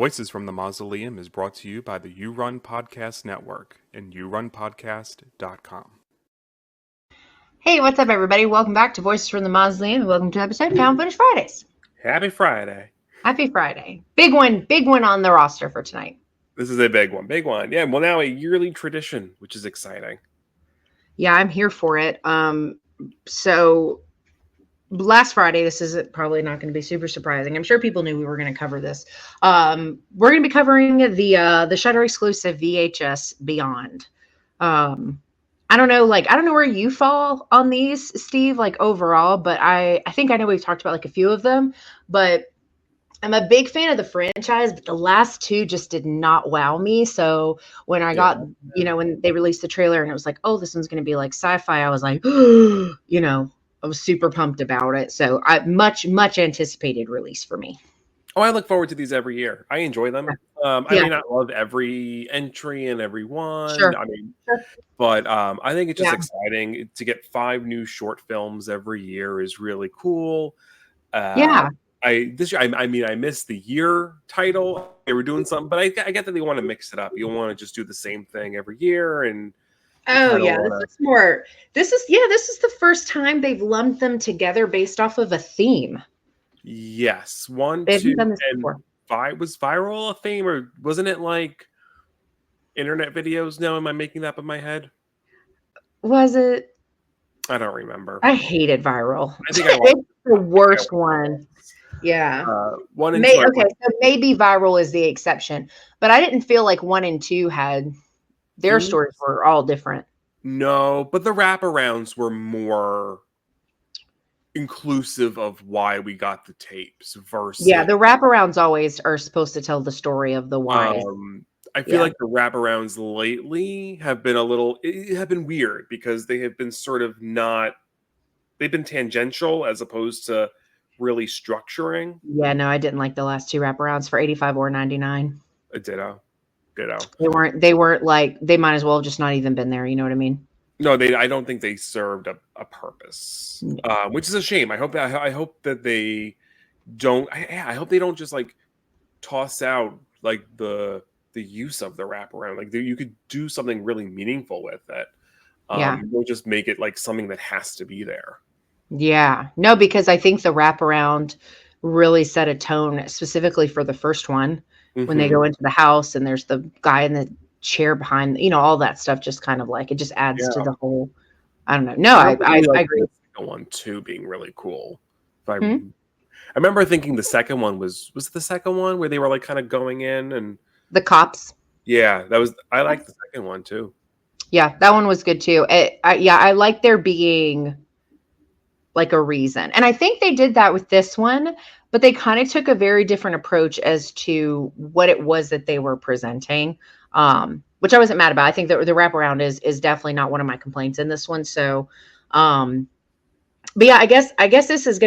Voices from the Mausoleum is brought to you by the You Run Podcast Network and yourunpodcast.com. Hey, what's up, everybody? Welcome back to Voices from the Mausoleum. Welcome to episode Found Footage Fridays. Happy Friday. Happy Friday. Big one on the roster for tonight. This is a big one. Yeah, well, now a yearly tradition, which is exciting. Yeah, I'm here for it. So last Friday, this is probably not going to be super surprising. I'm sure people knew we were going to cover this. We're going to be covering the Shudder exclusive VHS Beyond. I don't know where you fall on these, Steve, like overall, but I think I know we've talked about like a few of them, but I'm a big fan of the franchise, but the last two just did not wow me. So when I got, when they released the trailer and it was like, oh, this one's going to be like sci-fi, I was like, I was super pumped about it. So much anticipated release for me. Oh, I look forward to these every year. I enjoy them. I may not love every entry and every one. Sure. But I think it's just exciting to get 5 new short films every year is really cool. This year, I missed the year title. They were doing something, but I get that they want to mix it up. You don't want to just do the same thing every year. And this is the first time they've lumped them together based off of a theme. Yes, 1, 2, and 5 was viral a theme, or wasn't it like internet videos? No, am I making that up in my head? Was it? I don't remember. I hated viral. I think it's the worst one. Yeah. 1 and 2. Okay, so maybe viral is the exception, but I didn't feel like 1 and 2 had their stories were all different. No, but the wraparounds were more inclusive of why we got the tapes versus the wraparounds always are supposed to tell the story of the why. I feel like the wraparounds lately have been weird because they have been sort of they've been tangential as opposed to really structuring. Yeah, no, I didn't like the last 2 wraparounds for $85 or $99. Ditto. They weren't like, they might as well have just not even been there. You know what I mean? No, I don't think they served a purpose, which is a shame. I hope that they don't. I hope they don't just like toss out like the use of the wraparound. Like you could do something really meaningful with it. Don't just make it like something that has to be there. Yeah, no, because I think the wraparound really set a tone specifically for the first one when they go into the house and there's the guy in the chair behind, all that stuff just kind of like, it just adds to the whole, I don't know. No, I agree. The second one too being really cool. I remember thinking the second one was the second one where they were like kind of going in and the cops. Yeah, I liked the second one too. Yeah, that one was good too. I like there being like a reason. And I think they did that with this one, but they kind of took a very different approach as to what it was that they were presenting. Which I wasn't mad about. I think that the wraparound is definitely not one of my complaints in this one. So, but yeah, I guess this is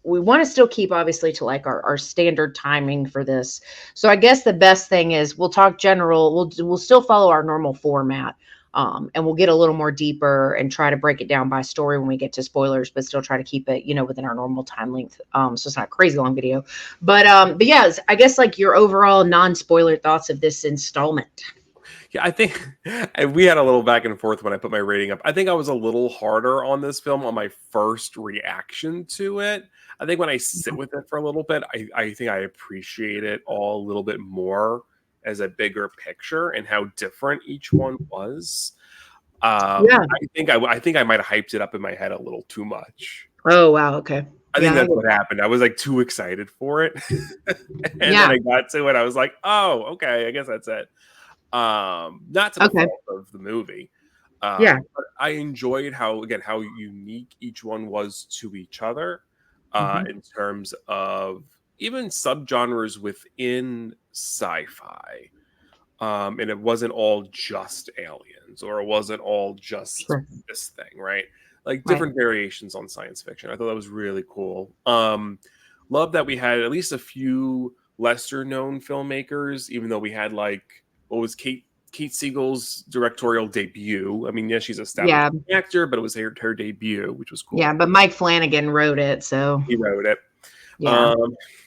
we want to still keep obviously to like our standard timing for this. So I guess the best thing is we'll talk general. We'll still follow our normal format. And we'll get a little more deeper and try to break it down by story when we get to spoilers, but still try to keep it, within our normal time length. So it's not a crazy long video, but yeah, I guess like your overall non-spoiler thoughts of this installment. Yeah, I think we had a little back and forth when I put my rating up. I think I was a little harder on this film on my first reaction to it. I think when I sit with it for a little bit, I think I appreciate it all a little bit more as a bigger picture and how different each one was. I think I might have hyped it up in my head a little too much. Oh wow, okay. I think that's what happened. I was like too excited for it. And then I got to it. I was like, oh, okay, I guess that's it. Not to the fault of the movie. But I enjoyed how unique each one was to each other in terms of even subgenres within sci-fi. And it wasn't all just aliens, or it wasn't all just this thing, right? Like different variations on science fiction. I thought that was really cool. Love that we had at least a few lesser known filmmakers, even though we had like, what was Kate Siegel's directorial debut. I mean, yes, she's a established actor, but it was her debut, which was cool. Yeah, but Mike Flanagan wrote it, so he wrote it. Yeah.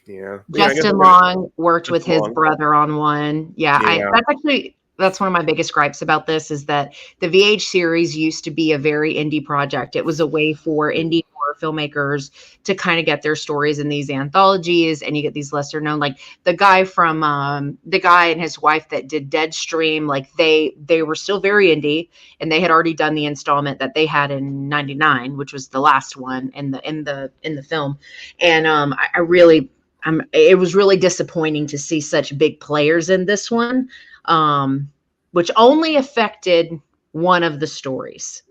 Yeah. Justin Long worked with his brother on one. Yeah. That's one of my biggest gripes about this is that the VH series used to be a very indie project. It was a way for indie horror filmmakers to kind of get their stories in these anthologies, and you get these lesser known, like the guy and his wife that did Deadstream, like they were still very indie, and they had already done the installment that they had in '99, which was the last one in the film. And it was really disappointing to see such big players in this one, which only affected one of the stories,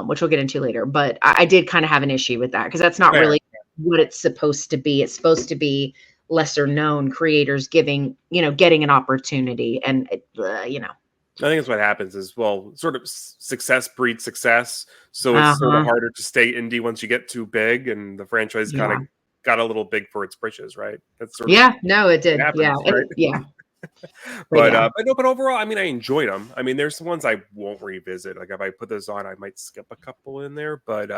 which we'll get into later. But I did kind of have an issue with that because that's not really what it's supposed to be. It's supposed to be lesser known creators getting an opportunity, and I think that's what happens is, well, sort of success breeds success. So it's sort of harder to stay indie once you get too big, and the franchise kind of got a little big for its britches, right? That's sort of no, it did. Happens, right? But overall, I mean, I enjoyed them. I mean, there's ones I won't revisit. Like if I put this on, I might skip a couple in there. But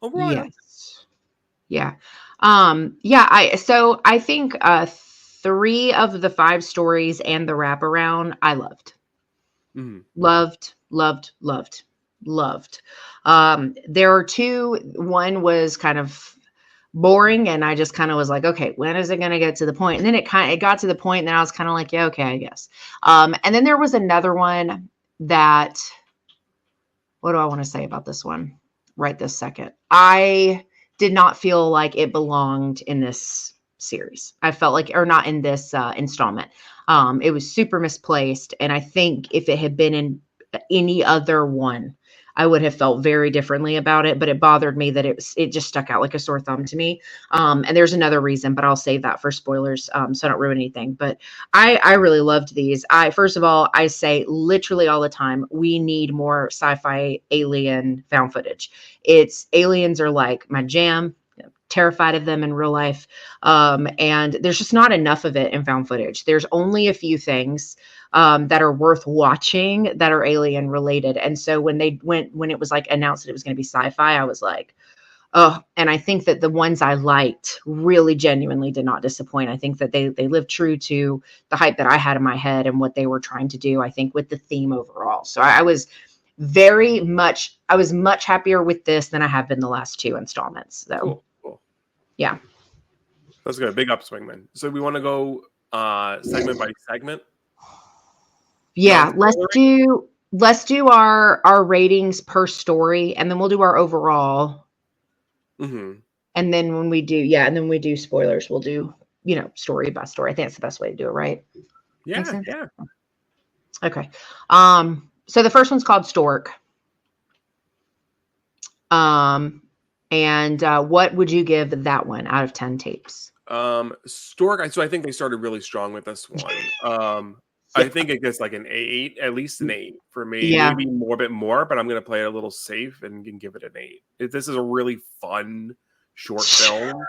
overall, I think 3 of the 5 stories and the wraparound I loved. Loved. There are 2. One was kind of boring, and I just kind of was like, okay, when is it going to get to the point? And then it got to the point, and then I was kind of like, yeah, okay, I guess. And then there was another one that, what do I want to say about this one right this second? I did not feel like it belonged in this series. I felt like, or not in this installment. It was super misplaced, and I think if it had been in any other one, I would have felt very differently about it, but it bothered me that it just stuck out like a sore thumb to me. And there's another reason, but I'll save that for spoilers, so I don't ruin anything. But I really loved these. First of all, I say literally all the time, we need more sci-fi alien found footage. Aliens are like my jam. Terrified of them in real life. And there's just not enough of it in found footage. There's only a few things that are worth watching that are alien related. And so when it was like announced that it was going to be sci-fi, I was like, oh, and I think that the ones I liked really genuinely did not disappoint. I think that they lived true to the hype that I had in my head and what they were trying to do, I think, with the theme overall. So I was much happier with this than I have been the last 2 installments. So cool. Yeah. That's good. Big upswing then. So we want to go segment by segment. Yeah, let's do our ratings per story, and then we'll do our overall. And then when we do spoilers, we'll do story by story. I think that's the best way to do it, right? Yeah. Okay. So the first one's called Stork. And what would you give that one out of 10 tapes? Stork. So I think they started really strong with this one. I think it gets like an 8, at least an 8 for me. Maybe a bit more, but I'm going to play it a little safe and give it an 8. This is a really fun short film.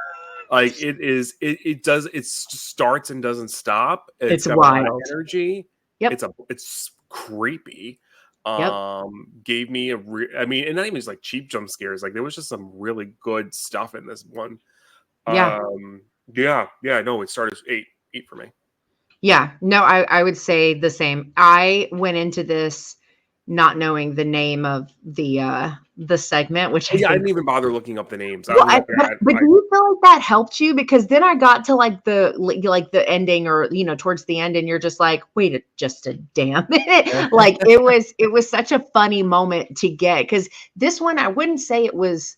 Like it is. It starts and doesn't stop. It's got wild. A lot of energy. Yep. It's creepy. Gave me and not even just like cheap jump scares. Like there was just some really good stuff in this one. No, it started 8 for me. Yeah, no, I would say the same. I went into this not knowing the name of the segment, which I didn't even bother looking up the names. But do you feel like that helped you? Because then I got to like the ending, or towards the end, and you're just like, wait just a damn minute. Like it was such a funny moment to get, because this one, I wouldn't say it was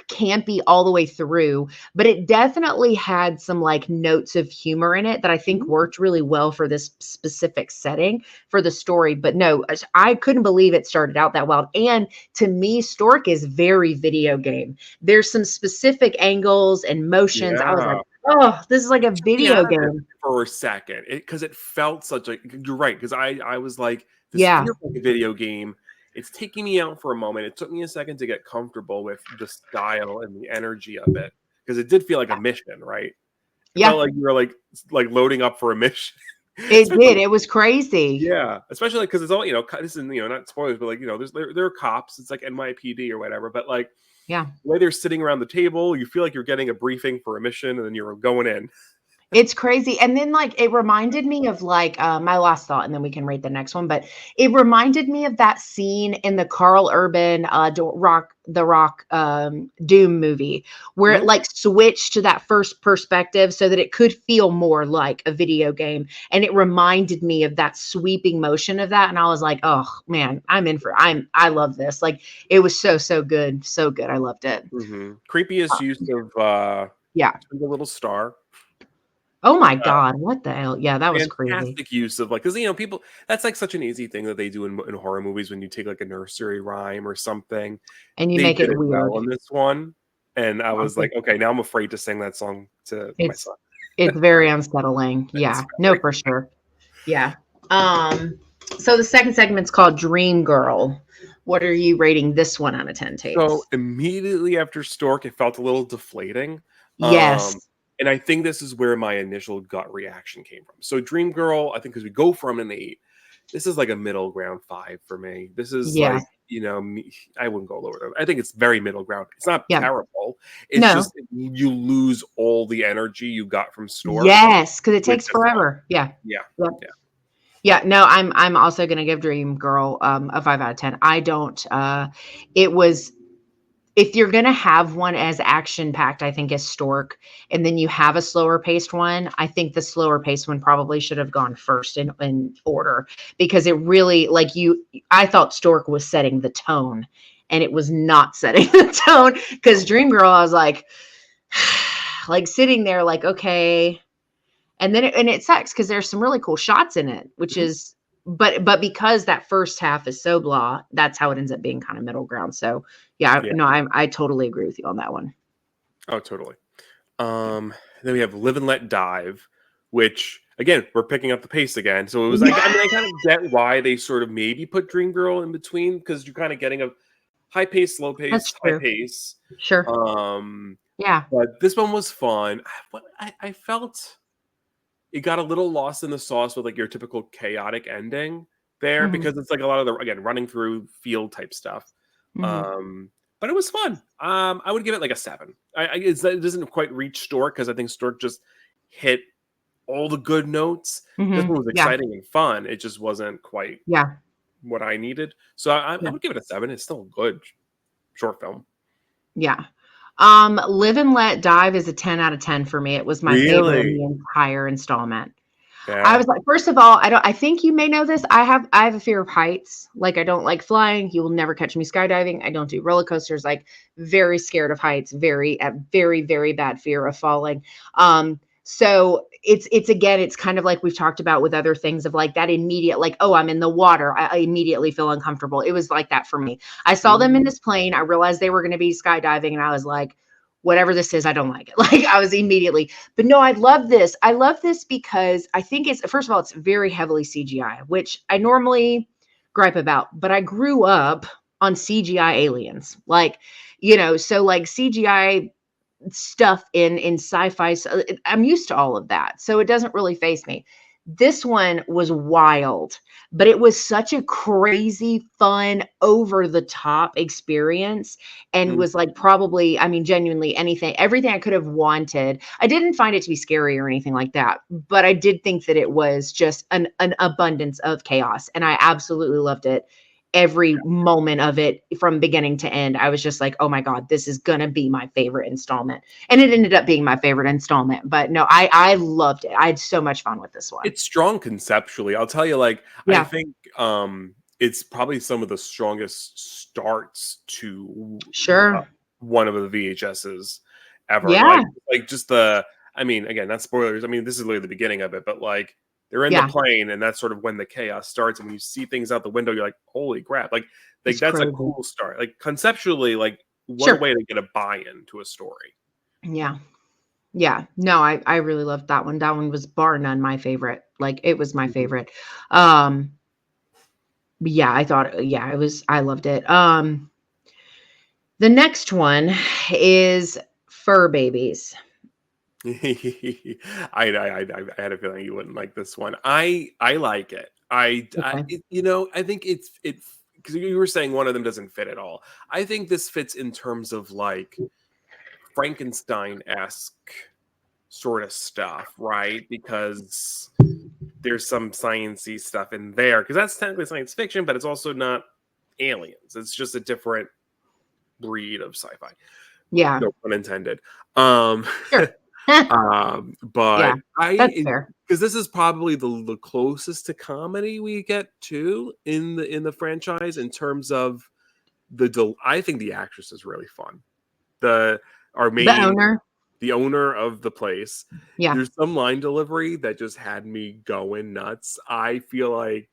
campy all the way through, but it definitely had some like notes of humor in it that I think worked really well for this specific setting for the story. But no, I couldn't believe it started out that wild. And to me, Stork is very video game. There's some specific angles and motions. I was like, oh, this is like a video game for a second, because it felt such a, you're right, because I was like, this feels like a video game. It's taking me out for a moment. It took me a second to get comfortable with the style and the energy of it, because it did feel like a mission, right? It felt like you were like loading up for a mission. It did. It was crazy. Yeah, especially because it's all this is not spoilers, but like there are cops. It's like NYPD or whatever, but like Yeah. the way they're sitting around the table, you feel like you're getting a briefing for a mission, and then you're going in. It's crazy. And then like it reminded me of like my last thought, and then we can rate the next one. But it reminded me of that scene in the Carl Urban the Rock Doom movie where it like switched to that first perspective so that it could feel more like a video game. And it reminded me of that sweeping motion of that. And I was like, oh man, I love this. Like it was so good. So good. I loved it. Creepiest use of yeah. the little star. Oh my God, what the hell? Yeah, that was crazy. Fantastic use of like, because people, that's like such an easy thing that they do in horror movies when you take like a nursery rhyme or something. And you they make did it weird. well on this one. And I was like, okay, now I'm afraid to sing that song to my son. It's very unsettling. Yeah, no, for sure. Yeah. So the second segment's called Dream Girl. What are you rating this one out of 10 tapes? So immediately after Stork, it felt a little deflating. Yes. And I think this is where my initial gut reaction came from. So Dream Girl, I think because we go from an 8, this is like a middle ground 5 for me. This is like, I wouldn't go lower. I think it's very middle ground. It's not terrible. It's just you lose all the energy you got from Stork. Yes, because it takes forever. Yeah. Yeah, no, I'm also gonna give Dream Girl a 5 out of 10. I don't it was, if you're going to have one as action packed, I think as Stork, and then you have a slower paced one, I think the slower paced one probably should have gone first in order, because it really I thought Stork was setting the tone and it was not setting the tone, because Dream Girl, I was like sitting there like, okay. And then it sucks because there's some really cool shots in it, which is, but because that first half is so blah, that's how it ends up being kind of middle ground. So no, I totally agree with you on that one. Oh, totally. Then we have Live and Let Dive, which again, we're picking up the pace again. So it was like, I kind of get why they sort of maybe put Dream Girl in between, because you're kind of getting a high pace, slow pace, high pace. Sure. Yeah. But this one was fun. I felt it got a little lost in the sauce with like your typical chaotic ending there, because it's like a lot of the, again, running through field type stuff. But it was fun. I would give it like a 7. It doesn't quite reach Stork, because I think Stork just hit all the good notes. This one was exciting and fun. It just wasn't quite what I needed. So I would give it a 7. It's still a good short film. Yeah. Live and Let Dive is a 10 out of 10 for me. It was my favorite in the entire installment. Yeah. I was like, first of all, I think you may know this. I have a fear of heights. Like, I don't like flying. You will never catch me skydiving. I don't do roller coasters. Like, very scared of heights. Very, very bad fear of falling. So it's again, it's kind of like we've talked about with other things of like that immediate, like, oh, I'm in the water, I immediately feel uncomfortable. It was like that for me. I saw them in this plane. I realized they were going to be skydiving, and I was like, whatever this is, I don't like it. Like, I was immediately, but no, I love this. I love this because I think it's, first of all, it's very heavily CGI, which I normally gripe about, but I grew up on CGI aliens. Like, so like CGI stuff in sci-fi, so I'm used to all of that, so it doesn't really faze me. This one was wild, but it was such a crazy, fun, over the top experience, and was like, probably, I mean, genuinely everything I could have wanted. I didn't find it to be scary or anything like that, but I did think that it was just an abundance of chaos, and I absolutely loved it. Every moment of it from beginning to end, I was just like, oh my God, this is going to be my favorite installment. And it ended up being my favorite installment. But no, I loved it. I had so much fun with this one. It's strong conceptually. I'll tell you, like, I think it's probably some of the strongest starts to one of the VHSs ever. Yeah. Like just the, I mean, again, not spoilers. I mean, this is literally the beginning of it, but like, they're in the plane, and that's sort of when the chaos starts. And when you see things out the window, you're like, "Holy crap!" Like that's crazy. A cool start. Like conceptually, like what a way to get a buy-in to a story. Yeah. No, I really loved that one. That one was bar none my favorite. Like, it was my favorite. Yeah, I thought, it was. I loved it. The next one is Fur Babies. I had a feeling you wouldn't like this one. I like it. Okay. I think it's because you were saying one of them doesn't fit at all. I think this fits in terms of like Frankenstein-esque sort of stuff, right? Because there's some sciencey stuff in there because that's technically science fiction, but it's also not aliens. It's just a different breed of sci-fi. Yeah. No pun intended. Um, Sure. but Yeah, that's I fair. because this is probably the closest to comedy we get to in the franchise in terms of I think the actress is really fun. Our The main owner. the owner of the place. Yeah. There's some line delivery that just had me going nuts. I feel like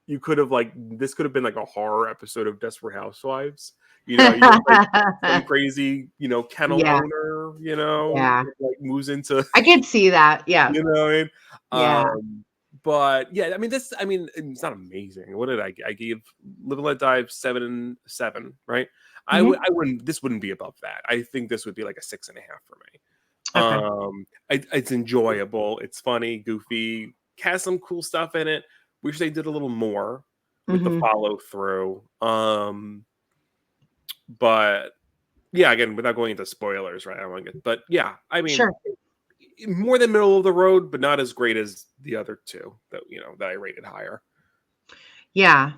you could have this could have been like a horror episode of Desperate Housewives. You have like some crazy, kennel Yeah. owner, Yeah. like moves into, I could see that. Yeah. what I mean? Yeah. But yeah, I mean, it's not amazing. What did I gave Live and Let Die 7 and 7, right? Mhm. I wouldn't, this wouldn't be above that. I think this would be like a 6.5 for me. Okay. It's enjoyable. It's funny, goofy, has some cool stuff in it. Wish they did a little more with the Mhm. follow through. But yeah, again, without going into spoilers, right? I don't want to get, but yeah, I mean, Sure. more than middle of the road, but not as great as the other two that that I rated higher. Yeah.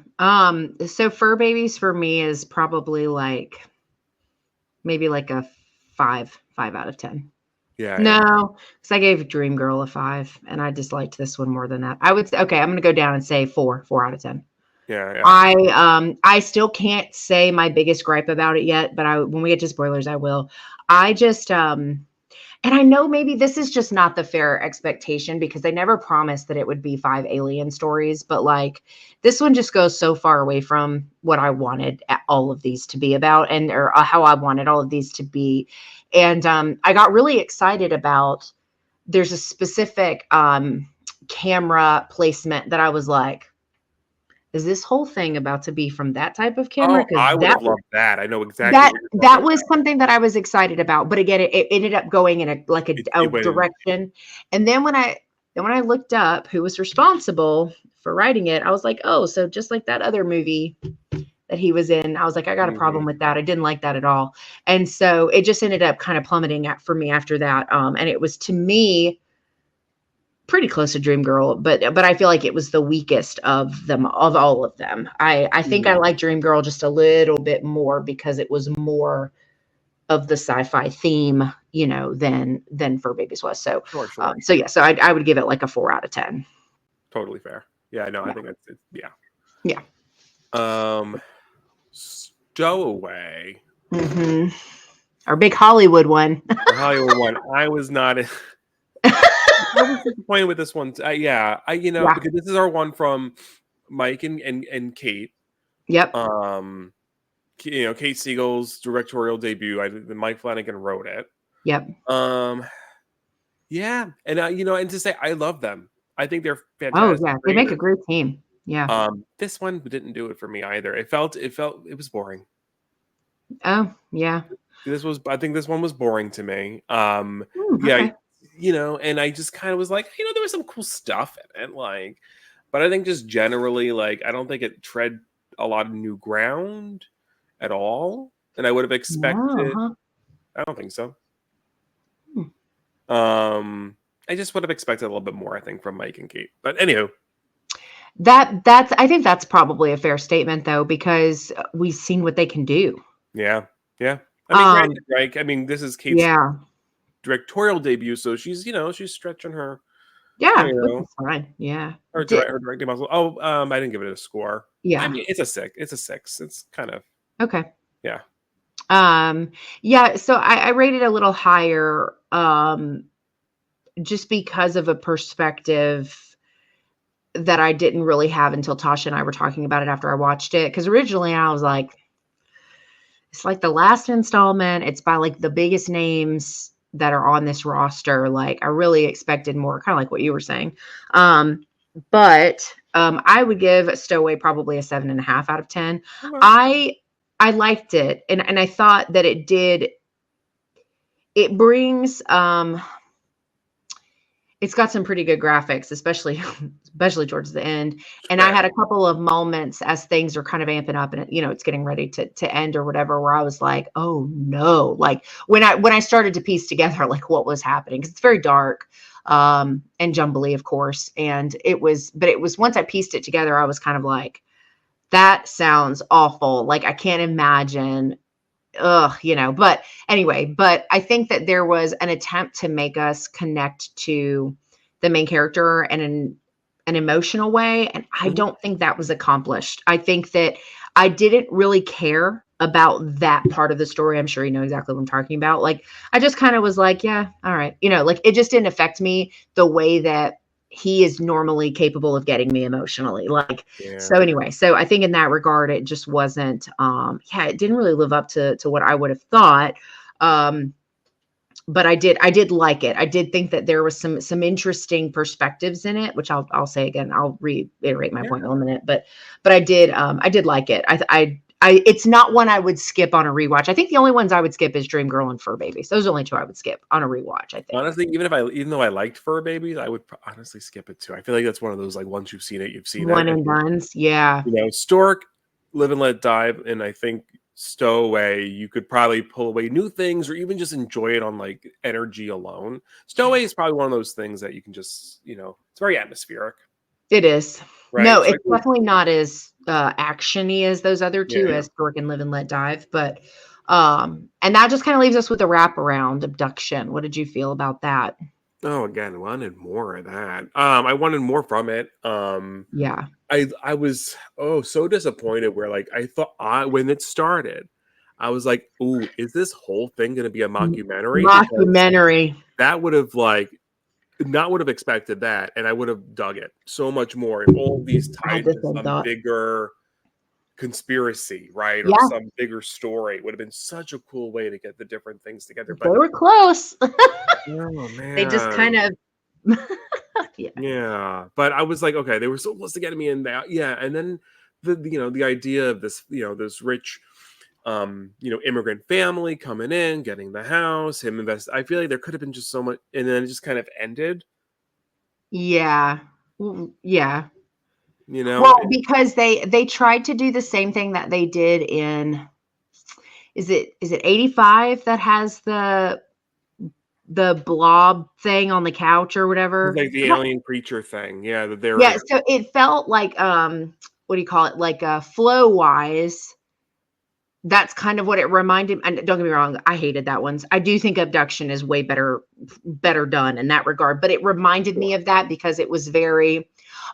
So Fur Babies for me is probably like maybe like a 5 out of 10. Yeah, yeah, No, because I gave Dream Girl a 5, and I disliked this one more than that. I would say, okay, I'm gonna go down and say 4 out of 10. yeah, yeah. I still can't say my biggest gripe about it yet, but when we get to spoilers, I will. I just and I know maybe this is just not the fair expectation because they never promised that it would be 5 alien stories, but like this one just goes so far away from what I wanted all of these to be about and or how I wanted all of these to be. And I got really excited about there's a specific camera placement that I was like, is this whole thing about to be from that type of camera? Oh, Because I would that have loved that. I know exactly that what you're talking that was about. something that I was excited about, but again, it ended up going in a It went, direction, and then when I looked up who was responsible for writing it, I was like, "Oh, so just like that other movie that he was in," I was like, "I got a problem mhm. with that. I didn't like that at all." And so it just ended up kind of plummeting for me after that, and it was, to me, pretty close to Dream Girl, but I feel like it was the weakest of them, of all of them. I think I Mhm. like Dream Girl just a little bit more because it was more of the sci-fi theme, than Fur Babies was. So, Sure, sure. so yeah, so I would give it like a 4 out of 10. Totally fair. Yeah, no, I Yeah, think that's it. Yeah. yeah. Stowaway. Hmm. Our big Hollywood one. The Hollywood one. I was not. I was disappointed with this one. Yeah, Yeah. because this is our one from Mike and Kate. Yep. Kate Siegel's directorial debut. Mike Flanagan wrote it. Yep. Um, yeah, and and to say I love them. I think they're Oh fantastic yeah, they make a creators. great team. Yeah. This one didn't do it for me either. It was boring. Oh yeah. I think this one was boring to me. Yeah, Okay. and I just kind of was like, there was some cool stuff in it, but I think just generally, I don't think it tread a lot of new ground at all. And I would have No, expected, huh? I don't think so. Hmm. I just would have expected a little bit more, I think, from Mike and Kate. But anywho, I think that's probably a fair statement though, because we've seen what they can do. yeah, yeah. I mean, granted, Um, right? I mean, this is Kate's yeah. directorial debut, so she's stretching her, Yeah, you which know, is fine. Yeah. her directing muscle. Oh, I didn't give it a score. I Yeah. mean, it's a 6. It's a 6. It's kind of, Okay. yeah. Um, yeah, so I rated a little higher, just because of a perspective that I didn't really have until Tasha and I were talking about it after I watched it. Because originally I was like, it's like the last installment. It's by like the biggest names that are on this roster. Like I really expected more, kind of like what you were saying. But I would give Stowaway probably a 7.5 out of 10. Okay. I liked it, and I thought that it brings It's got some pretty good graphics, especially towards the end. And I Fair. had a couple of moments as things are kind of amping up and it's getting ready to end or whatever, where I was like, oh no. Like when I started to piece together like what was happening, because it's very dark, and jumbly, of course. And it was once I pieced it together, I was kind of like, that sounds awful. Like I can't imagine but anyway, but I think that there was an attempt to make us connect to the main character in an emotional way. And I Mhm. don't think that was accomplished. I think that I didn't really care about that part of the story. I'm sure you know exactly what I'm talking about. Like, I just kind of was like, yeah, all right. Like it just didn't affect me the way that he is normally capable of getting me emotionally. Like, Yeah. so anyway, so I think in that regard, it just wasn't, it didn't really live up to what I would have thought. Um, but I did like it. I did think that there was some interesting perspectives in it, which I'll say again. I'll reiterate my point in a Yeah. minute, but I did like it. It's not one I would skip on a rewatch. I think the only ones I would skip is Dream Girl and Fur Babies. Those are the only two I would skip on a rewatch, I think. Honestly, even though I liked Fur Babies, I would honestly skip it too. I feel like that's one of those like once you've seen it, you've seen it. One and dones, yeah. Stork, Live and Let Die, and I think Stowaway, you could probably pull away new things or even just enjoy it on like energy alone. Stowaway is probably one of those things that you can just, it's very atmospheric, It is. right? No, So I it's think, definitely not as actiony as those other two, yeah. as Stork and Live and Let Dive. But and that just kind of leaves us with a wraparound abduction. What did you feel about that? Oh, again, wanted more of that. I wanted more from it. Yeah. I was so disappointed where like I thought when it started, I was like, "Ooh, is this whole thing going to be a mockumentary?" Because Mockumentary. that would have like not would have expected that, and I would have dug it so much more if all of these I had tied the to same some thought. bigger conspiracy, right, or Yeah, some bigger story. It would have been such a cool way to get the different things together. they But were close. oh They just kind man, of yeah. yeah. But I was like, okay, they were so close to getting me in that, yeah. And then the idea of this this rich immigrant family coming in, getting the house, him invest. I feel like there could have been just so much, and then it just kind of ended. Yeah. Yeah. You know, Well, because they tried to do the same thing that they did in is it 85 that has the blob thing on the couch or it's whatever? like the That alien creature thing. Yeah, that they're yeah, so it felt like, what do you call it? Like, flow-wise, that's kind of what it reminded, and don't get me wrong, I hated that one. I do think Abduction is way better done in that regard, but it reminded me sure. of that because it was very,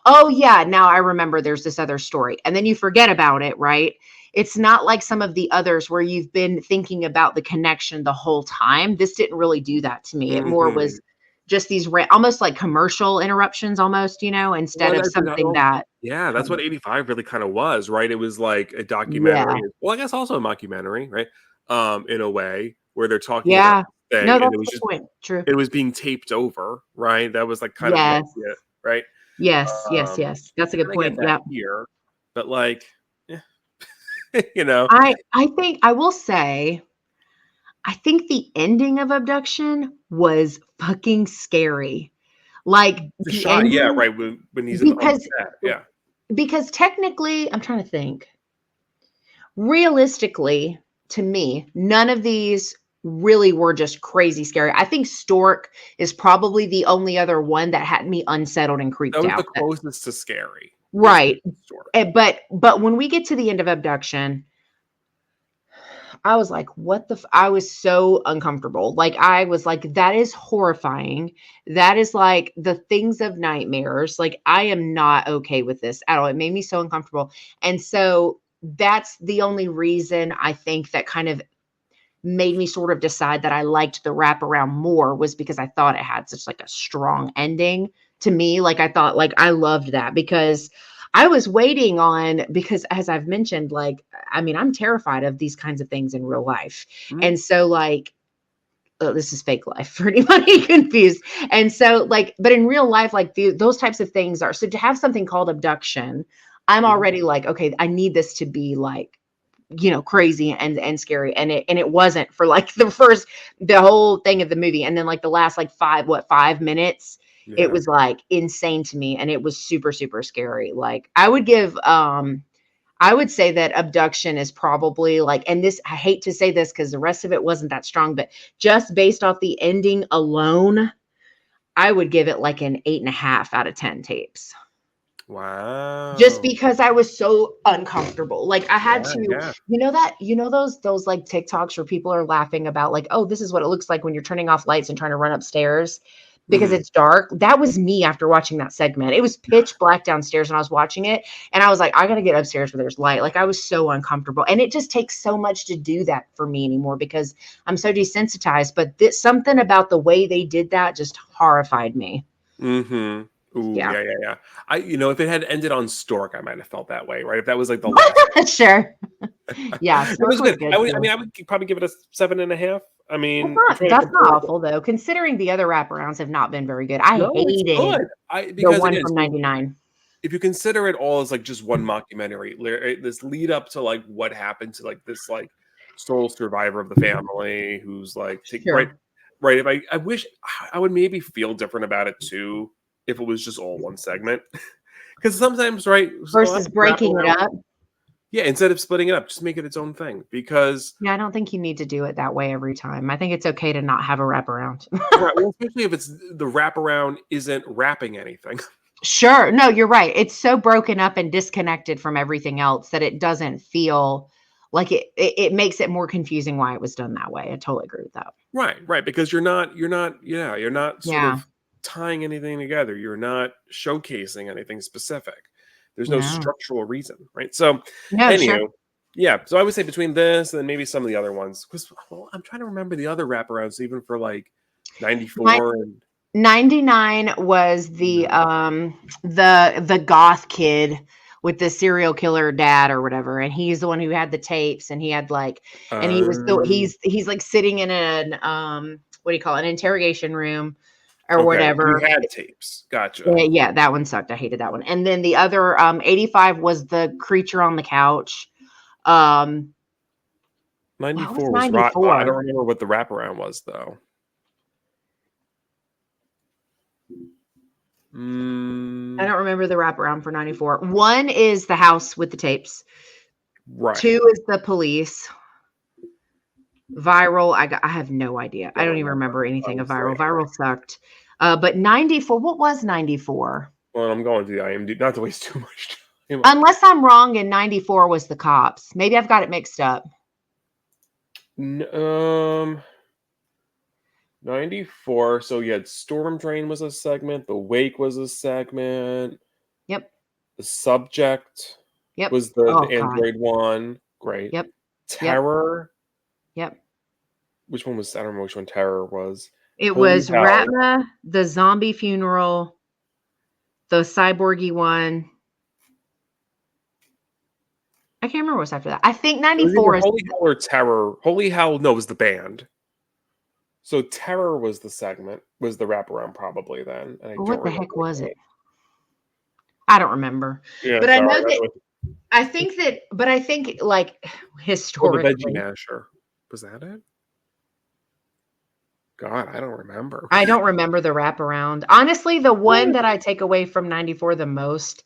"Oh, yeah, now I remember there's this other story," and then you forget about it, right? It's not like some of the others where you've been thinking about the connection the whole time. This didn't really do that to me. It more Mhm. was just these almost like commercial interruptions almost, instead Well, of that's something that yeah, that's kind what of 85 really kind of was, right? It was like a yeah. documentary. Well, I guess also a mockumentary, right? In a way where they're talking about Yeah. this No, thing, and that's a good point. True. it was being taped over, right? That was like kind of the Yes. idea, right? Yes, yes, yes. That's a You good kind of get point. that Yep. here, but like, eh, you know, I think I will say, I think the ending of Abduction was fucking scary. Like, the the shot, yeah, ending right when he's in on the because set, yeah. technically I'm trying to think. Realistically, to me, none of these really were just crazy scary. I think Stork is probably the only other one that had me unsettled and That creeped was the out. closest to scary, was Right. Stork. But when we get to the end of Abduction, I was like, what the I was so uncomfortable. Like I was like, that is horrifying. That is like the things of nightmares. Like I am not okay with this at all. It made me so uncomfortable. And so that's the only reason I think that kind of made me sort of decide that I liked the wraparound more, was because I thought it had such like a strong ending to me. Like I thought, like I loved that because I was waiting on, because as I've mentioned, like I mean, I'm terrified of these kinds of things in real life. Mhm. And so like, oh, this is fake life for anybody confused. And so like, but in real life, like those types of things are, so to have something called abduction, I'm Mhm. already like, okay, I need this to be like, crazy and scary. And it wasn't for like the whole thing of the movie. And then like the last like 5 minutes, It Yeah. was like insane to me, and it was super, super scary. Like I would say that Abduction is probably like, and this, I hate to say this because the rest of it wasn't that strong, but just based off the ending alone, I would give it like an 8.5 out of 10 tapes. Just Wow. because I was so uncomfortable. Like I had Yeah, to, yeah. those like TikToks where people are laughing about like, oh, this is what it looks like when you're turning off lights and trying to run upstairs because Mhm. it's dark. That was me after watching that segment. It was pitch black downstairs when I was watching it. And I was like, I gotta get upstairs where there's light. Like I was so uncomfortable. And it just takes so much to do that for me anymore because I'm so desensitized. But something about the way they did that just horrified me. Mhm. Ooh, Yeah. yeah, yeah, yeah. If it had ended on Stork, I might have felt that way, right? If that was like the last Sure. Yeah, it Stork was was good. good too. I would probably give it a 7.5. I That's mean, I'm not trying to that's not compare it. awful though, considering the other wraparounds have not been very good. I No, it's hated good. the Because one again, from so '99. if you consider it all as like just one mockumentary, this lead up to like what happened to like this like sole survivor of the family who's like right, Sure. right. If I wish I would maybe feel different about it too if it was just all one segment. Because sometimes, right, a lot Versus of wrap breaking it around, up. yeah, instead of splitting it up, just make it its own thing. Because Yeah, I don't think you need to do it that way every time. I think it's okay to not have a wraparound. right, well, especially if it's the wraparound isn't wrapping anything. Sure. No, you're right. It's so broken up and disconnected from everything else that it doesn't feel like it makes it more confusing why it was done that way. I totally agree with that. Right, right, because you're not sort Yeah. of tying anything together. You're not showcasing anything specific. There's no No. structural reason, right? So, No, sure. anywho, yeah. So I would say between this and then maybe some of the other ones, because well, I'm trying to remember the other wraparounds, even for like My '94 and 99 was the goth kid with the serial killer dad or whatever, and he's the one who had the tapes, and he had like, and he was so um, he's like sitting in an what do you call it, an interrogation room or okay, he whatever. had tapes. Gotcha. Yeah, that one sucked. I hated that one. And then the other 85 was the creature on the couch. um what was 94 was rot. I 94? don't remember what the wraparound was though. I Mm, don't remember the wraparound for 94. One is the house with the tapes. right. Two is the police. Viral, I have no idea. I Don't don't even remember. remember I anything of was like, Viral. Viral sucked. But 94, what was 94? well, I'm going to the IMDb, not to waste too much time. Unless I'm wrong and 94 was the cops. Maybe I've got it mixed up. Um, 94. So you had Storm Drain was a segment, The Wake was a segment, Yep. The Subject Yep. was the Oh God. Android one. Great. Yep. Yep. Terror. Yep. Which one was, I don't remember which one Terror was. It Holy was Hell. Ratma, the zombie funeral, the cyborgy one. I can't remember what's after that. I think It was either 94 is Holy Hell or Terror. Holy Hell, no, was the band. So Terror was the segment, was the wraparound probably then. And I don't what the remember heck what was it it? was. I don't remember. Yeah, But I sorry. know that I think like Oh, the Veggie historically, Masher. Was that it? God, I don't remember. I don't remember the wraparound. Honestly, the one What? that I take away from 94 the most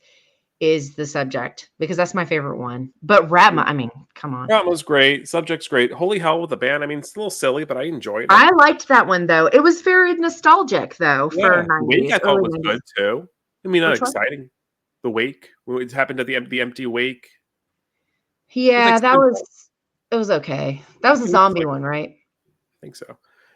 is the subject because that's my favorite one. But Ratma, I mean, come on. That was great. Subject's great. Holy Hell with the band. I mean, it's a little silly, but I enjoyed it. I liked that one though. It was very nostalgic though for Yeah. The Wake 90s, I thought early was 90s. good too. I mean, not Which one? exciting. The Wake. It happened at the empty wake. It was like Yeah, simple. it was okay. That was a It was zombie like, one, right? I think so.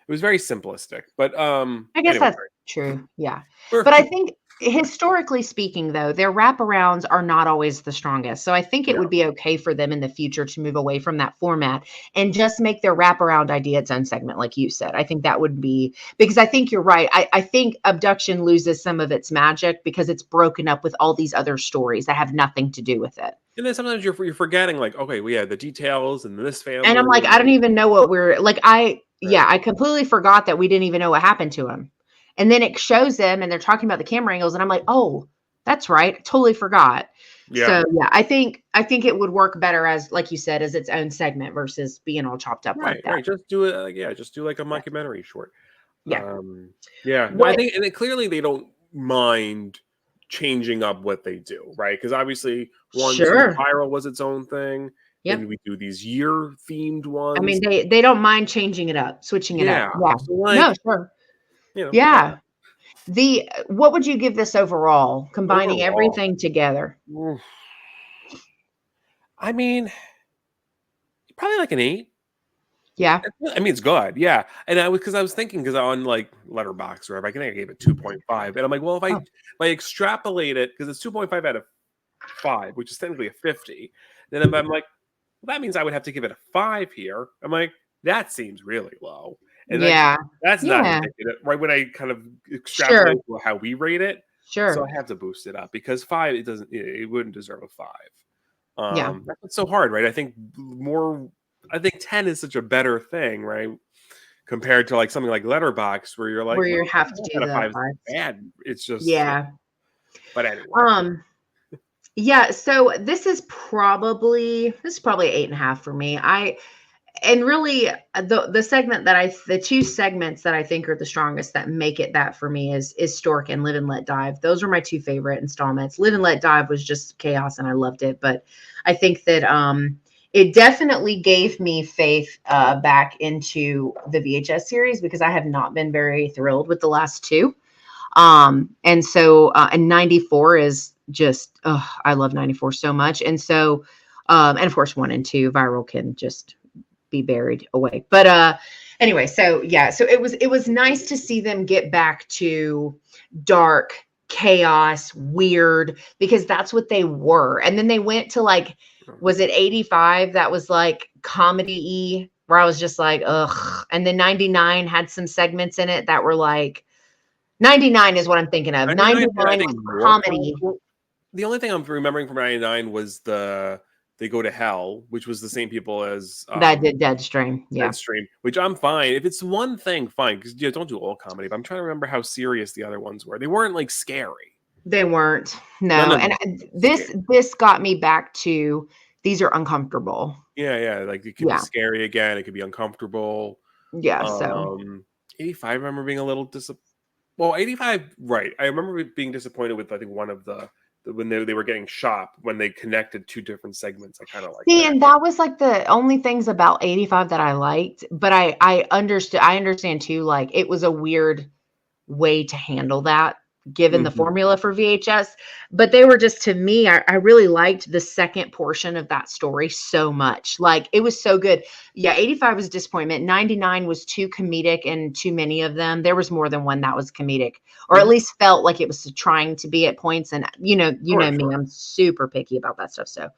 It was very simplistic. But I guess anyway, that's true. Yeah. we're But I think historically speaking, though, their wraparounds are not always the strongest. So I think it no. would be okay for them in the future to move away from that format and just make their wraparound idea its own segment, like you said. I think that would be because I think you're right. I think Abduction loses some of its magic because it's broken up with all these other stories that have nothing to do with it. And then sometimes you're forgetting, like, okay, we had the details and this And I'm family. like, I don't even know what we're like. Yeah. I completely forgot that we didn't even know what happened to him. And then it shows them and they're talking about the camera angles. And I'm like, oh, that's right. Totally forgot. Yeah. So yeah, I think it would work better as, like you said, as its own segment versus being all chopped up like Right, that. right. Just do it. Yeah, just do like a mockumentary short. Yeah. Yeah. No, I What think, and then clearly they don't. mind changing up what they do, right? Because obviously 1, 2 Sure. Spiral was its own thing. Yep. Then we do these year-themed ones. I mean, they don't mind changing it up, switching it up. Yeah. So like, No, sure. you know, Yeah. What would you give this overall, combining overall, everything together? I mean, probably like an 8. Yeah. I mean, it's good, yeah. And I was thinking, because on like Letterboxd or whatever, I think I gave it 2.5, and I'm like, well, if I extrapolate it, because it's 2.5 out of 5, which is technically a 50, then I'm like, well, that means I would have to give it a 5 here. I'm like, that seems really low, and that's not indicative, right? When I kind of extrapolate how we rate it, so I have to boost it up, because 5, it wouldn't deserve a 5. That's what's so hard, right? I think 10 is such a better thing, right? Compared to like something like Letterboxd, where you're like, where you have to do the 5 is bad. It's just But anyway. Yeah. So this is probably 8.5 for me. And really the two segments that I think are the strongest that make it that for me is Stork and Live and Let Dive. Those were my two favorite installments. Live and Let Dive was just chaos and I loved it, but I think that it definitely gave me faith back into the VHS series, because I have not been very thrilled with the last two. And so and 94 is just I love 94 so much. And so and of course 1 and 2 Viral can just be buried away. But anyway, so it was nice to see them get back to dark, chaos, weird, because that's what they were. And then they went to like, was it 85 that was like comedy-y, where I was just like, ugh. And then 99 had some segments in it that were like, 99 is what I'm thinking of. 99 was comedy. The only thing I'm remembering from 99 was They Go to Hell, which was the same people as that did Deadstream. Yeah. Deadstream, which I'm fine. If it's one thing, fine, because don't do all comedy. But I'm trying to remember how serious the other ones were. They weren't like scary. They weren't. No. And this got me back to, these are uncomfortable. Yeah. Like it could be scary again. It could be uncomfortable. Yeah. So 85, I remember being a little disappointed. Well, 85, right. I remember being disappointed with, I think, one of the when they were getting shot, when they connected 2 different segments. I kind of like that. And that was like the only things about 85 that I liked, but I understand too, like it was a weird way to handle that, given the formula for VHS. But they were just, to me, I really liked the second portion of that story so much. Like it was so good. Yeah, 85 was a disappointment. 99 was too comedic and too many of them. There was more than one that was comedic, or at least felt like it was trying to be at points. And you know me, I'm super picky about that stuff. So,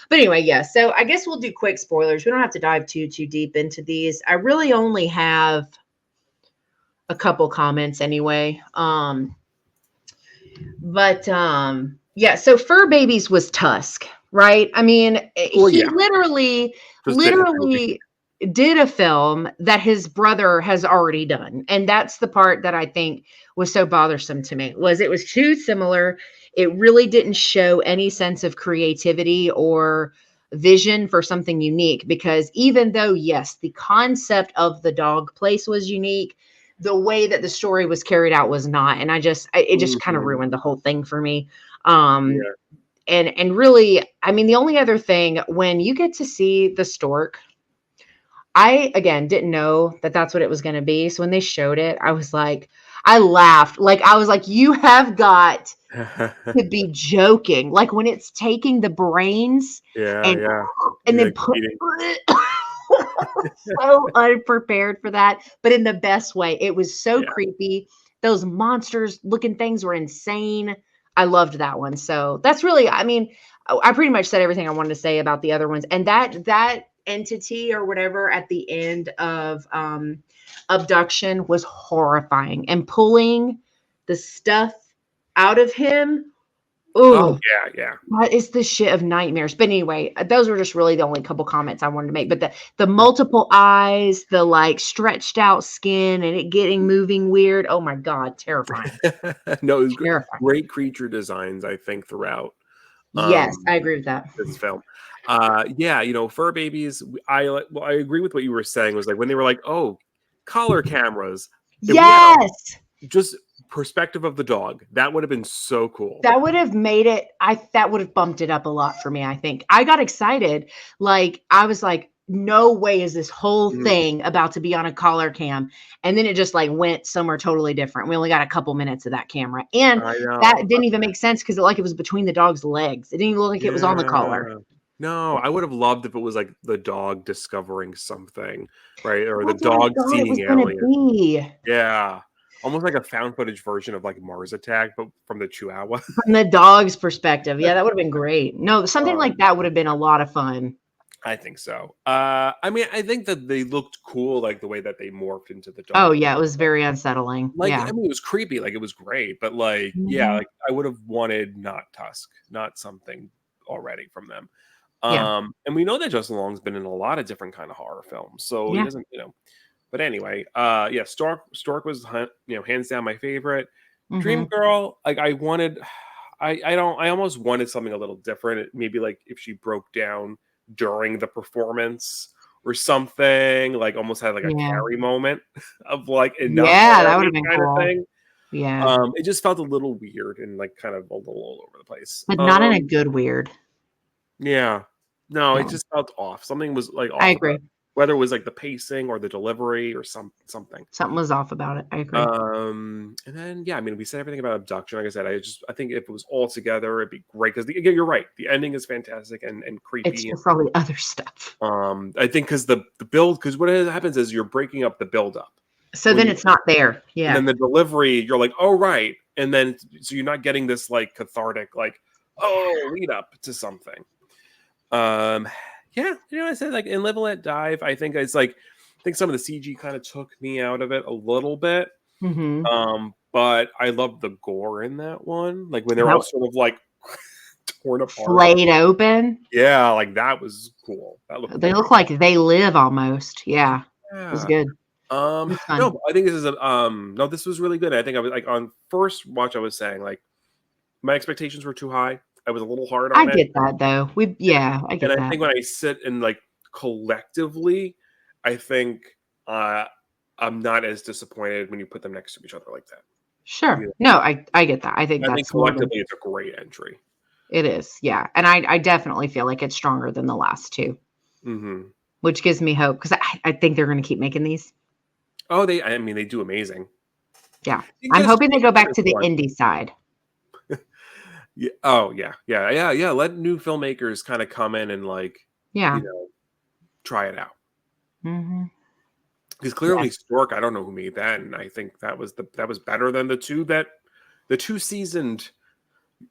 but anyway, so I guess we'll do quick spoilers. We don't have to dive too deep into these. I really only have a couple comments anyway. But so Fur Babies was Tusk, right? I mean, he literally did a film that his brother has already done. And that's the part that I think was so bothersome to me, was it was too similar. It really didn't show any sense of creativity or vision for something unique, because even though, yes, the concept of the dog place was unique, the way that the story was carried out was not. And it just kind of ruined the whole thing for me. And really, I mean, the only other thing, when you get to see the stork, I, again, didn't know that that's what it was going to be. So when they showed it, I was like, I laughed. Like, I was like, you have got to be joking. Like when it's taking the brains and then so unprepared for that, but in the best way. It was so creepy. Those monsters looking things were insane. I loved that one. So that's really, I mean, I pretty much said everything I wanted to say about the other ones. And that entity or whatever at the end of Abduction was horrifying, and pulling the stuff out of him. Ooh, oh yeah. That is the shit of nightmares. But anyway, those were just really the only couple comments I wanted to make. But the multiple eyes, the like stretched out skin, and it moving weird. Oh my God, terrifying. No, it was great creature designs, I think, throughout. Yes, I agree with that. This film. Fur Babies. I agree with what you were saying. Was like when they were like, oh, color cameras. Yes. Just perspective of the dog. That would have been so cool. That would have made it. That would have bumped it up a lot for me. I think I got excited. Like I was like, no way is this whole thing about to be on a collar cam, and then it just like went somewhere totally different. We only got a couple minutes of that camera, and that didn't even make sense because it was between the dog's legs. It didn't even look like it was on the collar. No, I would have loved if it was like the dog discovering something, right? Or the dog seeing aliens. Yeah. Almost like a found footage version of like Mars Attack, but from the Chihuahua. From the dog's perspective. Yeah, that would have been great. No, something like that would have been a lot of fun. I think so. I mean, I think that they looked cool, like the way that they morphed into the dog. Oh yeah, it was very unsettling. Like, yeah. I mean, it was creepy. Like, it was great, but like, yeah, like I would have wanted not Tusk, not something already from them. And we know that Justin Long's been in a lot of different kind of horror films, so he doesn't, But anyway, yeah, Stork was, hands down my favorite. Dream Girl, like I almost wanted something a little different. Maybe like if she broke down during the performance or something, like almost had like a Carrie moment of like enough. Yeah, that would have been kind cool. of thing. Yeah. It just felt a little weird and like kind of a little all over the place. But not in a good weird. Yeah. No, it just felt off. Something was like off. I agree. Whether it was like the pacing or the delivery or something. Something was off about it. I agree. And then I mean, we said everything about Abduction. Like I said, I think if it was all together, it'd be great because again, you're right. The ending is fantastic and creepy. It's just all the other stuff. I think because the build, because what happens is you're breaking up the build up. So then it's not there. Yeah. And then the delivery, you're like, oh right, and then so you're not getting this like cathartic like lead up to something. Yeah, I said like in Live and Let Dive, I think it's like some of the CG kind of took me out of it a little bit. But I love the gore in that one, like when they're all sort of like torn apart, flayed open. Yeah, like that was cool. They look like they live almost. Yeah, it was good. No, I think this is no, this was really good. I think I was like on first watch, I was saying like my expectations were too high. I was a little hard on it. I get that though. I get that. And I think when I sit and like collectively, I think I'm not as disappointed when you put them next to each other like that. Sure. No, I get that. I think collectively it's a great entry. It is, yeah. And I definitely feel like it's stronger than the last two. Which gives me hope because I think they're going to keep making these. Oh, they do amazing. Yeah. I'm hoping they go back to the indie side. Yeah. Oh, yeah. Let new filmmakers kind of come in and like, try it out. Because clearly Stork, I don't know who made that, and I think that was better than the two seasoned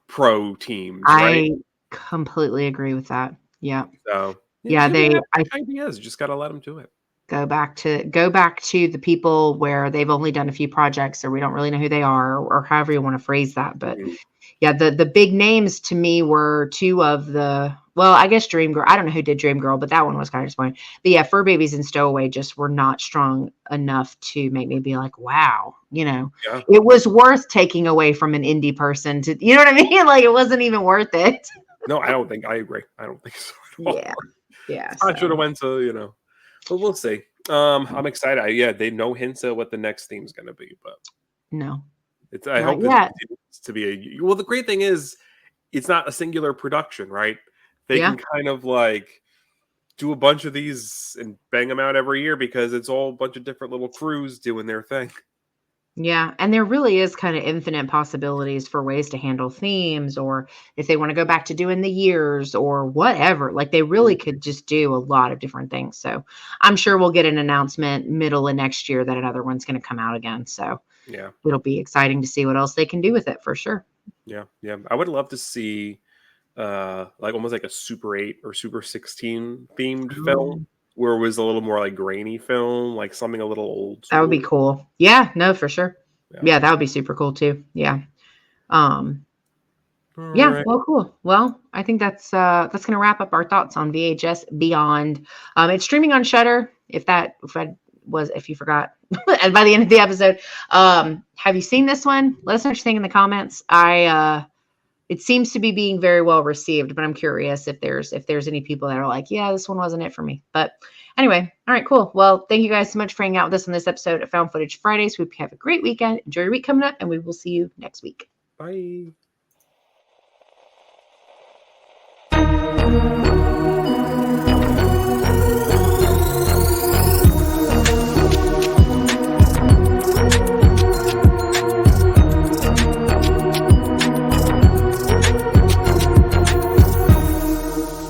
pro teams. Right? I completely agree with that. Yeah. So ideas just got to let them do it. Go back to the people where they've only done a few projects, or we don't really know who they are, or however you want to phrase that, but. Yeah, the big names to me were two of the, well, I guess Dream Girl. I don't know who did Dream Girl, but that one was kind of disappointing. But yeah, Fur Babies and Stowaway just were not strong enough to make me be like, wow, it was worth taking away from an indie person to, you know what I mean? Like it wasn't even worth it. No, I agree. I don't think so at all. Yeah. I should have went to, but we'll see. I'm excited. They no hints at what the next theme's going to be, but no. I hope it's to be well. The great thing is, it's not a singular production, right? They can kind of like do a bunch of these and bang them out every year because it's all a bunch of different little crews doing their thing. Yeah, and there really is kind of infinite possibilities for ways to handle themes, or if they want to go back to doing the years or whatever. Like they really could just do a lot of different things. So I'm sure we'll get an announcement middle of next year that another one's going to come out again. So. Yeah, it'll be exciting to see what else they can do with it for sure. Yeah. I would love to see like almost like a Super 8 or Super 16 themed film where it was a little more like grainy film, like something a little old. That would be cool. Yeah, no, for sure. Yeah, that would be super cool too. Yeah. Right. Well, cool. Well, I think that's going to wrap up our thoughts on VHS Beyond. It's streaming on Shudder. If you forgot, and by the end of the episode, have you seen this one? Let us know what you think in the comments. It seems to be being very well received, but I'm curious if there's any people that are like, yeah, this one wasn't it for me. But Anyway, all right, cool. Well, thank you guys so much for hanging out with us on this episode of Found Footage Fridays. We hope you have a great weekend. Enjoy your week coming up, and we will see you next week. Bye.